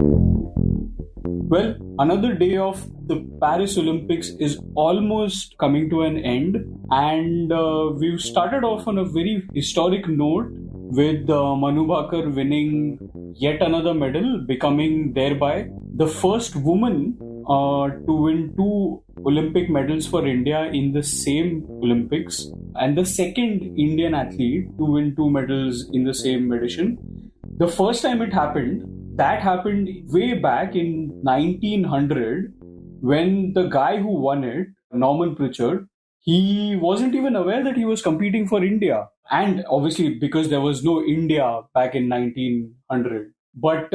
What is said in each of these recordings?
Well, another day of the Paris Olympics is almost coming to an end, and we've started off on a very historic note with Manu Bhaker winning yet another medal, becoming thereby the first woman to win two Olympic medals for India in the same Olympics, and the second Indian athlete to win two medals in the same edition. The first time it happened, that happened way back in 1900 when the guy who won it, Norman Pritchard, he wasn't even aware that he was competing for India. And obviously, because there was no India back in 1900. But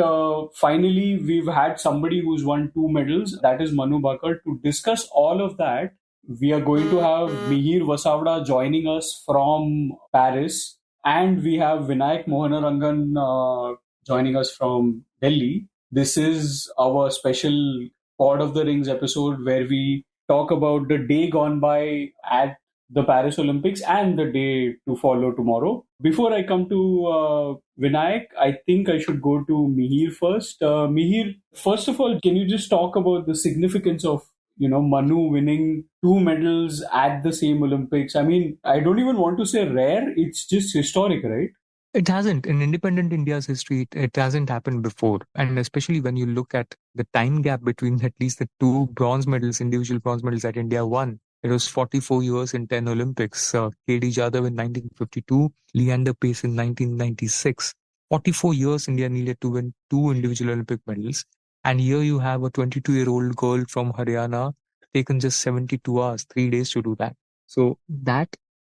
finally, we've had somebody who's won two medals, that is Manu Bhaker. To discuss all of that, we are going to have Mihir Vasavda joining us from Paris, and we have Vinayakk Mohanarangan joining us from Delhi. This is our special Pod of the Rings episode where we talk about the day gone by at the Paris Olympics and the day to follow tomorrow. Before I come to Vinayak, I think I should go to Mihir first. Mihir, first of all, can you just talk about the significance of Manu winning two medals at the same Olympics? I mean, I don't even want to say rare; it's just historic, right? It hasn't. In independent India's history, it hasn't happened before. And especially when you look at the time gap between at least the two bronze medals, individual bronze medals that India won. It was 44 years in 10 Olympics. K.D. Jadhav in 1952, Leander Pace in 1996. 44 years India needed to win two individual Olympic medals. And here you have a 22-year-old girl from Haryana taken just 72 hours, 3 days to do that. So that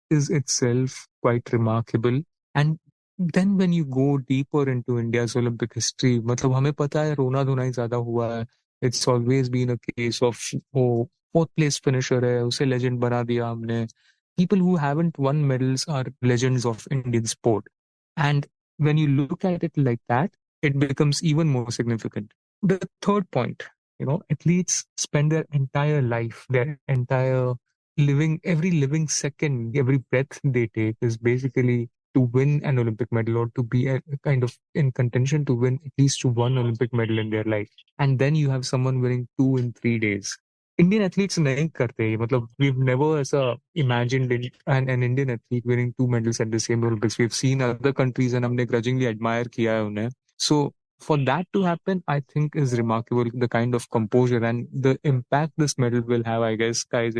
is itself quite remarkable. And then when you go deeper into India's Olympic history, मतलब हमें पता है रोना धोना ही ज़्यादा हुआ है. It's always been a case of fourth place finisher है, उसे legend बना दिया हमने. People who haven't won medals are legends of Indian sport. And when you look at it like that, it becomes even more significant. The third point, athletes spend their entire life, their entire every living second, every breath they take is basically to win an Olympic medal or to be a kind of in contention to win at least one Olympic medal in their life. And then you have someone winning two in 3 days. Indian athletes नहीं करते मतलब we've never imagined an Indian athlete winning two medals at the same Olympics. We've seen other countries and हमने grudgingly admire किया है उन्हें. So for that to happen, I think is remarkable, the kind of composure and the impact this medal will have, I guess, guys.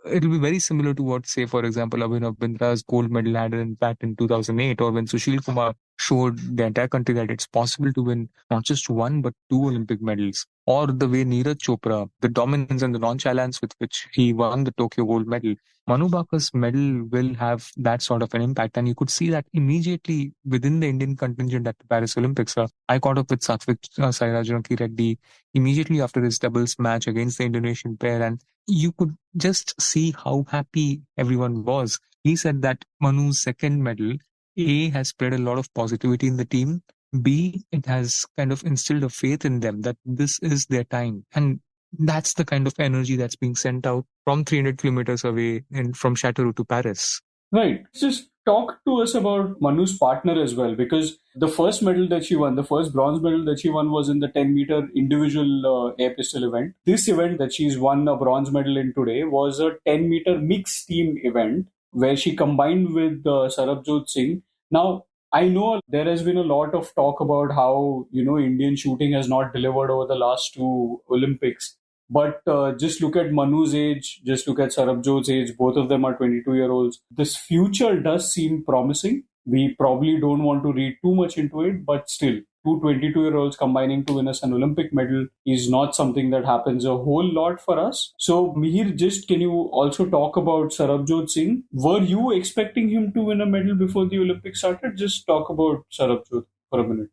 It'll be very similar to what, say, for example, Abhinav Bindra's gold medal had an impact in 2008, or when Sushil Kumar showed the entire country that it's possible to win not just one, but two Olympic medals. Or the way Neeraj Chopra, the dominance and the nonchalance with which he won the Tokyo gold medal. Manu Bhaker's medal will have that sort of an impact. And you could see that immediately within the Indian contingent at the Paris Olympics. I caught up with Satvik Sairaj Reddy immediately after his doubles match against the Indonesian pair. And you could just see how happy everyone was. He said that Manu's second medal, A, has spread a lot of positivity in the team. B, it has kind of instilled a faith in them that this is their time. And that's the kind of energy that's being sent out from 300 kilometers away and from Châteauroux to Paris. Right. Just talk to us about Manu's partner as well, because the first medal that she won, the first bronze medal that she won was in the 10-meter individual air pistol event. This event that she's won a bronze medal in today was a 10-meter mixed team event where she combined with Sarabjot Singh. Now, I know there has been a lot of talk about how, Indian shooting has not delivered over the last two Olympics. But just look at Manu's age, just look at Sarabjot's age. Both of them are 22-year-olds. This future does seem promising. We probably don't want to read too much into it, but still, two 22-year-olds combining to win us an Olympic medal is not something that happens a whole lot for us. So, Mihir, just can you also talk about Sarabjot Singh? Were you expecting him to win a medal before the Olympics started? Just talk about Sarabjot for a minute.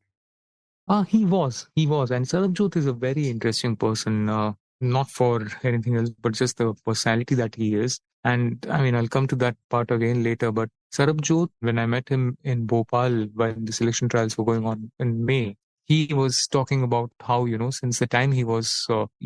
He was. And Sarabjot is a very interesting person. Not for anything else, but just the personality that he is. And I'll come to that part again later. But Sarabjot, when I met him in Bhopal when the selection trials were going on in May, he was talking about how, since the time he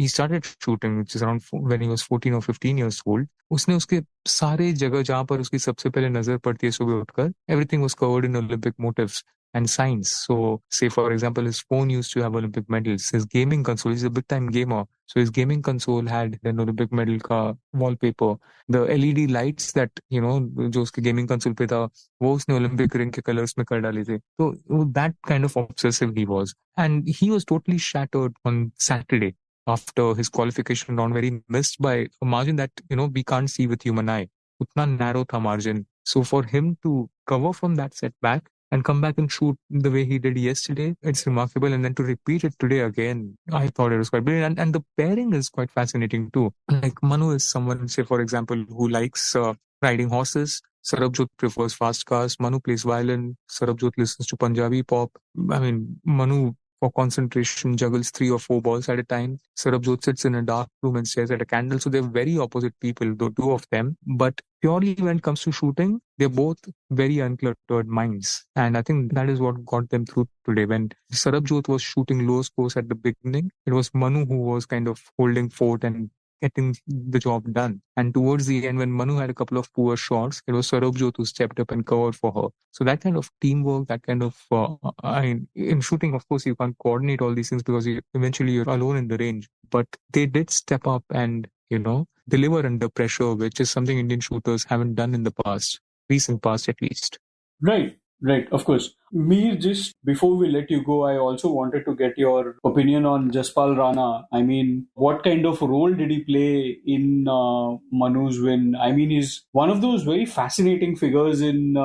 started shooting, which is around when he was 14 or 15 years old, उसने उसके सारे जगह जहाँ पर उसकी सबसे पहले नजर पड़ती है सुबह उठकर, everything was covered in Olympic motifs. and science. So, say for example, his phone used to have Olympic medals. His gaming console, he's a big time gamer. So his gaming console had an Olympic medal का wallpaper. The LED lights that, जो उसके gaming console पे था, वो उसने Olympic ring के colors में कर डाले थे. So that kind of obsessive he was. And he was totally shattered on Saturday after his qualification round, where he missed by a margin that, we can't see with human eye. Utna narrow tha margin. So for him to recover from that setback and come back and shoot the way he did yesterday, it's remarkable. And then to repeat it today again, I thought it was quite brilliant. And the pairing is quite fascinating too. Like Manu is someone, say for example, who likes riding horses. Sarabjot prefers fast cars. Manu plays violin. Sarabjot listens to Punjabi pop. I mean, Manu, for concentration, juggles 3 or 4 balls at a time. Sarabjot sits in a dark room and stares at a candle. So they're very opposite people, the two of them. But purely when it comes to shooting, they're both very uncluttered minds. And I think that is what got them through today. When Sarabjot was shooting low scores at the beginning, it was Manu who was kind of holding fort and getting the job done. And towards the end, when Manu had a couple of poor shots, it was Sarabjot who stepped up and covered for her. So that kind of teamwork, that kind of, in shooting, of course, you can't coordinate all these things because eventually you're alone in the range. But they did step up and, deliver under pressure, which is something Indian shooters haven't done in the past, recent past at least. Right, right, of course. Mir, just before we let you go, I also wanted to get your opinion on Jaspal Rana. I mean, what kind of role did he play in Manu's win? I mean, he's one of those very fascinating figures in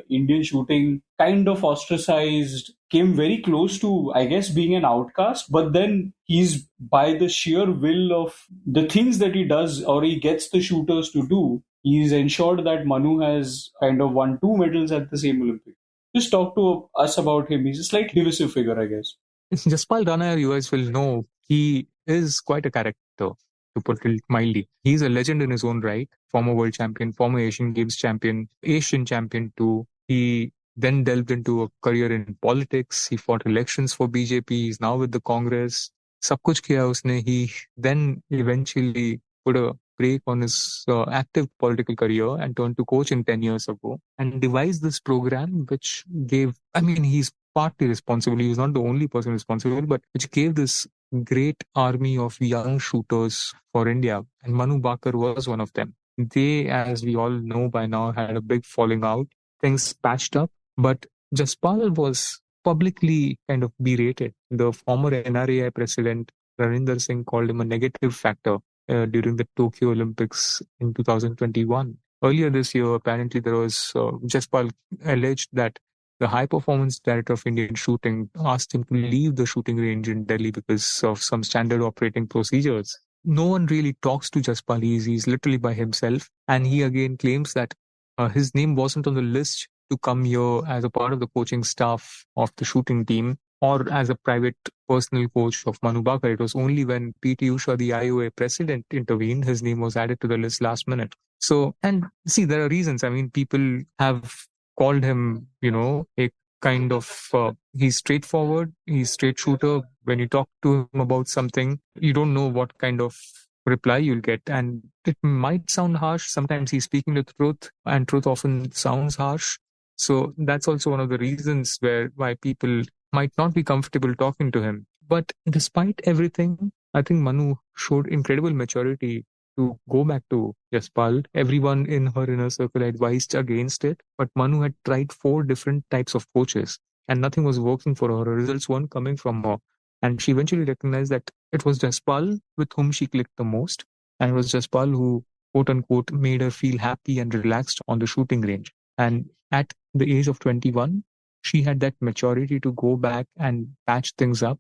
Indian shooting, kind of ostracized, came very close to, I guess, being an outcast, but then he's, by the sheer will of the things that he does or he gets the shooters to do, he's ensured that Manu has kind of won 2 medals at the same Olympics. Just talk to us about him. He's a slightly divisive figure, I guess. Jaspal Rana, you guys will know, he is quite a character, to put it mildly. He's a legend in his own right, former world champion, former Asian Games champion, Asian champion too. He then delved into a career in politics. He fought elections for BJP. He's now with the Congress. सब कुछ किया उसने. He then eventually put a break on his active political career and turned to coaching 10 years ago and devised this program which gave, I mean, he's partly responsible. He was not the only person responsible, but which gave this great army of young shooters for India. And Manu Bhaker was one of them. They, as we all know by now, had a big falling out. Things patched up, but Jaspal was publicly kind of berated. The former NRAI president, Raninder Singh, called him a negative factor during the Tokyo Olympics in 2021. Earlier this year, apparently there was Jaspal alleged that the high performance director of Indian shooting asked him to leave the shooting range in Delhi because of some standard operating procedures. No one really talks to Jaspal. He's literally by himself. And he again claims that his name wasn't on the list to come here as a part of the coaching staff of the shooting team or as a private personal coach of Manu Bhaker. It was only when PT Usha, the IOA president, intervened, his name was added to the list last minute. So, and see, there are reasons. I mean, people have called him, a kind of, he's straightforward, he's straight shooter. When you talk to him about something, you don't know what kind of reply you'll get. And it might sound harsh. Sometimes he's speaking the truth, and truth often sounds harsh. So that's also one of the reasons why people might not be comfortable talking to him. But despite everything, I think Manu showed incredible maturity to go back to Jaspal. Everyone in her inner circle advised against it, but Manu had tried 4 different types of coaches and nothing was working for her. Her results weren't coming from her. And she eventually recognized that it was Jaspal with whom she clicked the most. And it was Jaspal who, quote unquote, made her feel happy and relaxed on the shooting range. And at the age of 21, she had that maturity to go back and patch things up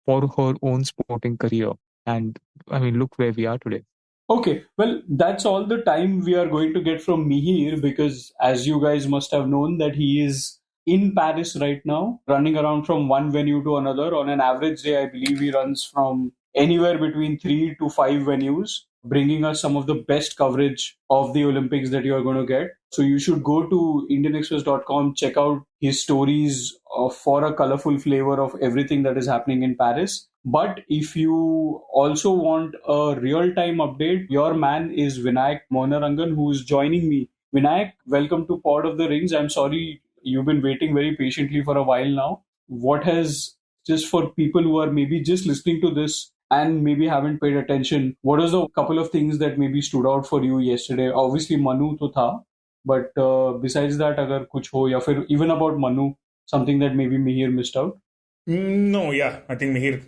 for her own sporting career. And I mean, look where we are today. Okay, well, that's all the time we are going to get from Mihir because, as you guys must have known, that he is in Paris right now, running around from one venue to another. On an average day, I believe he runs from anywhere between 3 to 5 venues, bringing us some of the best coverage of the Olympics that you are going to get. So you should go to indianexpress.com, check out his stories for a colorful flavor of everything that is happening in Paris. But if you also want a real-time update, your man is Vinayakk Mohanarangan, who is joining me. Vinayakk, welcome to Pod of the Rings. I'm sorry you've been waiting very patiently for a while now. What has, just for people who are maybe just listening to this and maybe haven't paid attention, what is the couple of things that maybe stood out for you yesterday? Obviously, Manu to tha, but besides that, agar kuch ho, ya fir even about Manu, something that maybe Mihir missed out? No, yeah. I think Mihir,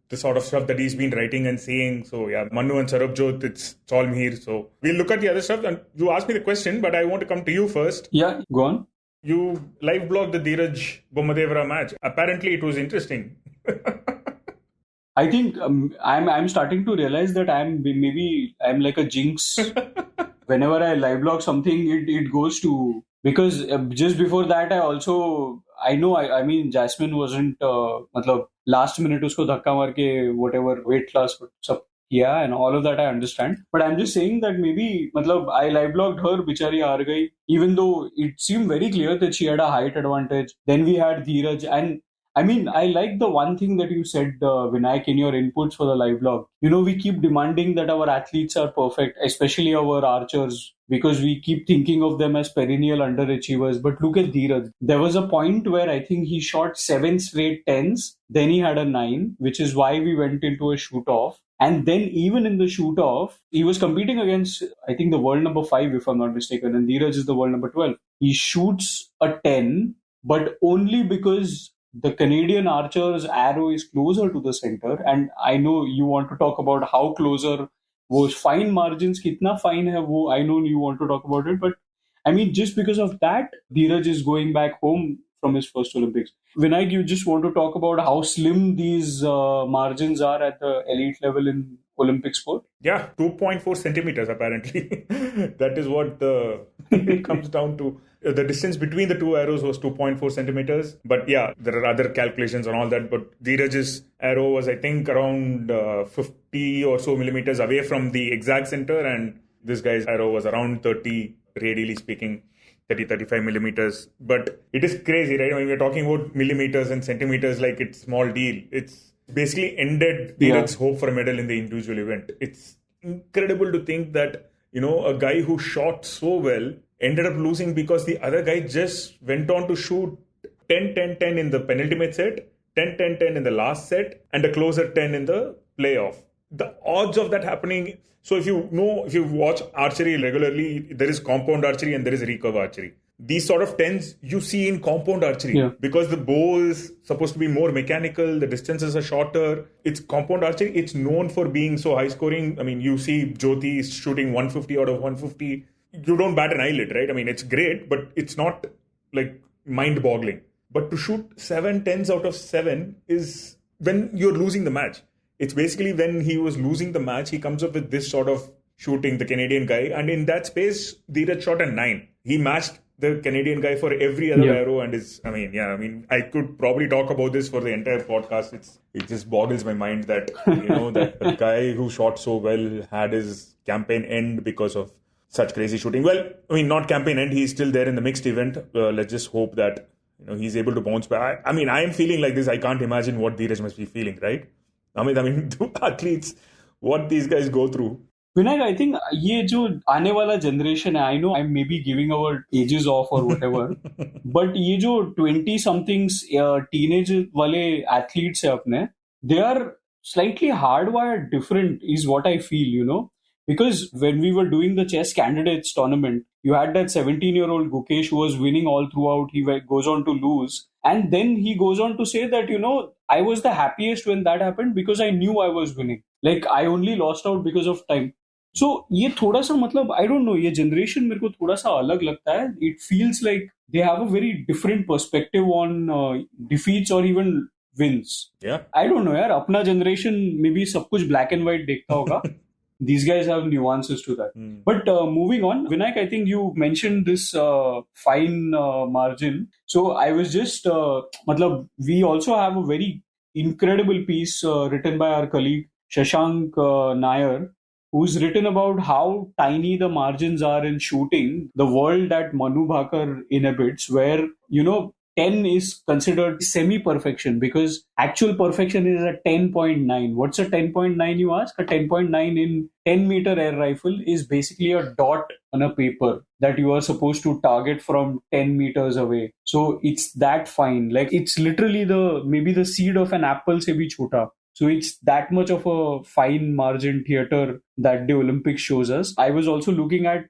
the sort of stuff that he's been writing and saying. So, yeah, Manu and Sarabjot, it's all Mihir. So, we'll look at the other stuff. And you asked me the question, but I want to come to you first. Yeah, go on. You live blogged the Dhiraj Bommadevara match. Apparently, it was interesting. I think I'm starting to realize that I'm like a jinx. Whenever I live blog something, it goes to, because just before that I mean Jasmine wasn't मतलब last minute उसको धक्का मार के whatever weight class सब किया and all of that I understand, but I'm just saying that maybe मतलब I live blogged her, बिचारी हार गई, even though it seemed very clear that she had a height advantage. Then we had Dhiraj, and I mean, I like the one thing that you said, Vinayakk, in your inputs for the live blog. You know, we keep demanding that our athletes are perfect, especially our archers, because we keep thinking of them as perennial underachievers. But look at Dhiraj. There was a point where I think he shot 7 straight tens, then he had a 9, which is why we went into a shoot-off. And then even in the shoot-off, he was competing against, I think, the world number 5, if I'm not mistaken, and Dhiraj is the world number 12. He shoots a 10, but only because the Canadian archer's arrow is closer to the center. And I know you want to talk about how closer, wo fine margins, kitna fine hai, wo, I know you want to talk about it. But I mean, just because of that, Dhiraj is going back home from his first Olympics. Vinayk, you just want to talk about how slim these margins are at the elite level in Olympic sport? Yeah, 2.4 centimeters apparently. That is what it comes down to. The distance between the two arrows was 2.4 centimeters. But yeah, there are other calculations and all that. But Dhiraj's arrow was, I think, around 50 or so millimeters away from the exact center. And this guy's arrow was around 30, radially speaking, 35 millimeters. But it is crazy, right? I mean, we're talking about millimeters and centimeters like it's small deal. It's basically ended Dhiraj's hope for a medal in the individual event. It's incredible to think that, you know, a guy who shot so well ended up losing because the other guy just went on to shoot 10-10-10 in the penultimate set, 10-10-10 in the last set, and a closer 10 in the playoff. The odds of that happening... So if you watch archery regularly, there is compound archery and there is recurve archery. These sort of 10s you see in compound archery because the bow is supposed to be more mechanical, the distances are shorter. It's compound archery. It's known for being so high scoring. I mean, you see Jyoti shooting 150 out of 150. You don't bat an eyelid, right? I mean, it's great, but it's not like mind-boggling. But to shoot 7 10s out of 7 is when you're losing the match. It's basically when he was losing the match, he comes up with this sort of shooting, the Canadian guy. And in that space, Dhiraj shot a 9. He matched the Canadian guy for every other arrow. And I could probably talk about this for the entire podcast. It just boggles my mind that, you know, that a guy who shot so well had his campaign end because of such crazy shooting. Well, I mean, not campaign end. He's still there in the mixed event. Let's just hope that, you know, he's able to bounce back. I mean, I am feeling like this. I can't imagine what Dhiraj must be feeling, right? I mean, athletes, what these guys go through. Vinayk, I think ये जो आने वाला generation है, I know I'm maybe giving our ages off or whatever, but ये जो 20-somethings teenage वाले athletes है अपने, they are slightly hardwired different is what I feel, you know. Because when we were doing the chess candidates tournament, you had that 17-year-old Gukesh who was winning all throughout. He goes on to lose. And then he goes on to say that, you know, I was the happiest when that happened because I knew I was winning. Like, I only lost out because of time. So, ये थोड़ा सा मतलब, I don't know, ये generation मेरे को थोड़ा सा अलग लगता है. It feels like they have a very different perspective on defeats or even wins. Yeah. I don't know, यार. अपना generation maybe सब कुछ black and white देखता होगा. These guys have nuances to that. But moving on, Vinayk, I think you mentioned this fine margin. So I was just, we also have a very incredible piece written by our colleague Shashank Nair, who's written about how tiny the margins are in shooting, the world that Manu Bhaker inhabits, where, you know, 10 is considered semi-perfection because actual perfection is a 10.9. What's a 10.9, you ask? A 10.9 in 10-meter air rifle is basically a dot on a paper that you are supposed to target from 10 meters away. So it's that fine. Like it's literally maybe the seed of an apple se bhi chota. So it's that much of a fine margin theater that the Olympics shows us. I was also looking at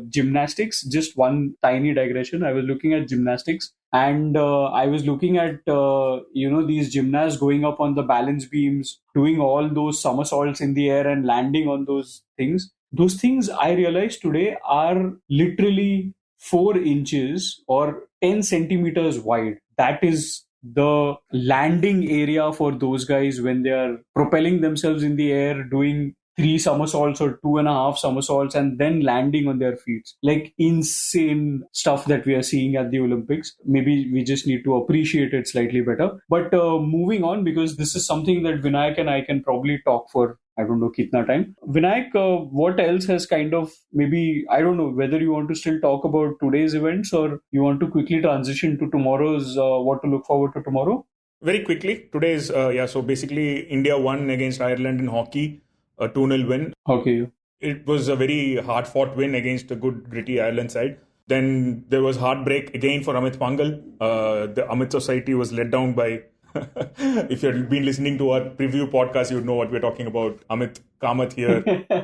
gymnastics, just one tiny digression. I was looking at gymnastics and I was looking at, these gymnasts going up on the balance beams, doing all those somersaults in the air and landing on those things. Those things I realized today are literally 4 inches or 10 centimeters wide. That is the landing area for those guys when they are propelling themselves in the air, doing 3 somersaults or 2.5 somersaults and then landing on their feet. Like insane stuff that we are seeing at the Olympics. Maybe we just need to appreciate it slightly better. But moving on, because this is something that Vinayakk and I can probably talk for I don't know kitna time. Vinayakk, what else has kind of maybe, I don't know whether you want to still talk about today's events or you want to quickly transition to tomorrow's, what to look forward to tomorrow? Very quickly, today's, so basically India won against Ireland in hockey, a 2-0 win. Okay. It was a very hard-fought win against a good, gritty Ireland side. Then there was heartbreak again for Amit Pangal. The Amit Society was let down by if you've been listening to our preview podcast, you would know what we're talking about. Amit Kamath here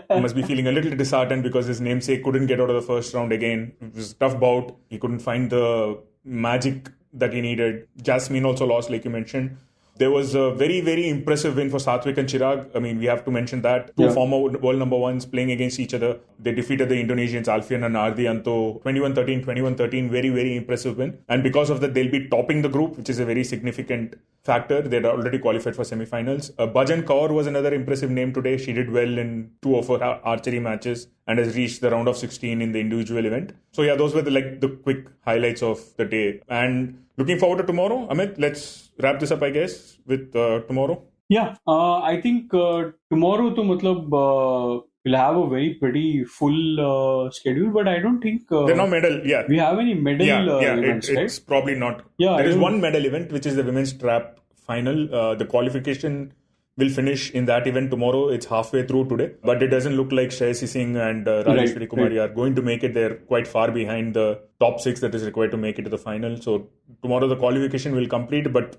must be feeling a little disheartened because his namesake couldn't get out of the first round again. It was a tough bout. He couldn't find the magic that he needed. Jasmine also lost, like you mentioned. There was a very, very impressive win for Satvik and Chirag. I mean, we have to mention that. Two former world number ones playing against each other. They defeated the Indonesians, Alfian and Ardianto, 21-13, 21-13. Very, very impressive win. And because of that, they'll be topping the group, which is a very significant factor. They'd already qualified for semi-finals. Bhajan Kaur was another impressive name today. She did well in 2 of her archery matches and has reached the round of 16 in the individual event. So yeah, those were the quick highlights of the day. And looking forward to tomorrow. Amit, let's wrap this up, I guess, with tomorrow. Yeah, I think tomorrow to matlab, we'll have a very pretty full schedule, but I don't think there's no medal. Yeah, we have any medal events, right? It's probably not. Yeah, there is one medal event, which is the women's trap final. The qualification will finish in that event tomorrow. It's halfway through today, but it doesn't look like Shayasi Singh and Rajeshwari Kumari are going to make it. They're quite far behind the top 6 that is required to make it to the final. So tomorrow the qualification will complete, but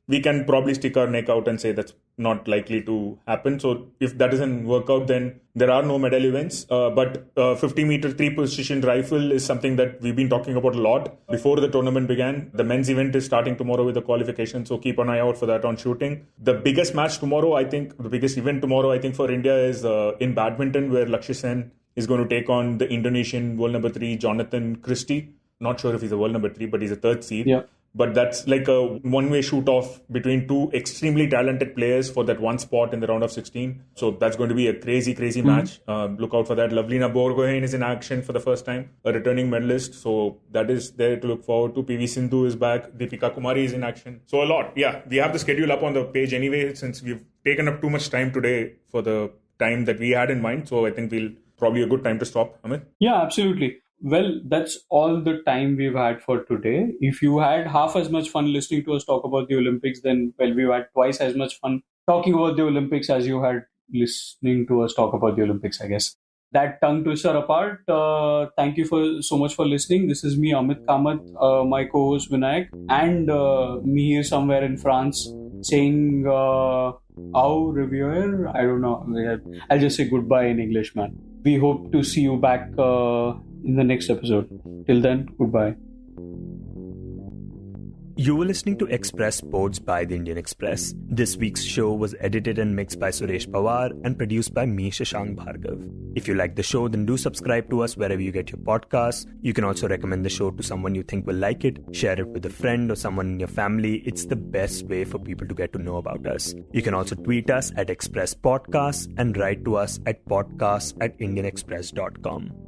we can probably stick our neck out and say that's not likely to happen. So if that doesn't work out, then there are no medal events. But 50-meter 3-position rifle is something that we've been talking about a lot before the tournament began. The men's event is starting tomorrow with the qualification, so keep an eye out for that on shooting. The biggest match tomorrow, I think, the biggest event tomorrow, I think, for India is in badminton, where Lakshya Sen is going to take on the Indonesian world number 3, Jonathan Christie. Not sure if he's a world number 3, but he's a 3rd seed. Yeah. But that's like a one-way shoot-off between 2 extremely talented players for that one spot in the round of 16. So that's going to be a crazy, crazy match. Look out for that. Lovlina Borgohain is in action for the first time, a returning medalist. So that is there to look forward to. PV Sindhu is back. Deepika Kumari is in action. So a lot. Yeah, we have the schedule up on the page anyway, since we've taken up too much time today for the time that we had in mind. So I think we'll probably a good time to stop. Amit? Yeah, absolutely. Well, that's all the time we've had for today. If you had half as much fun listening to us talk about the Olympics, then, well, we've had twice as much fun talking about the Olympics as you had listening to us talk about the Olympics, I guess. That tongue twister apart, thank you so much for listening. This is me, Amit Kamath, my co-host Vinayakk, and me here somewhere in France saying, au revoir. I don't know. I'll just say goodbye in English, man. We hope to see you back in the next episode. Till then, goodbye. You were listening to Express Sports by the Indian Express. This week's show was edited and mixed by Suresh Pawar and produced by me, Shashank Bhargava. If you like the show, then do subscribe to us wherever you get your podcasts. You can also recommend the show to someone you think will like it. Share it with a friend or someone in your family. It's the best way for people to get to know about us. You can also tweet us at Express Podcasts and write to us at podcasts@indianexpress.com.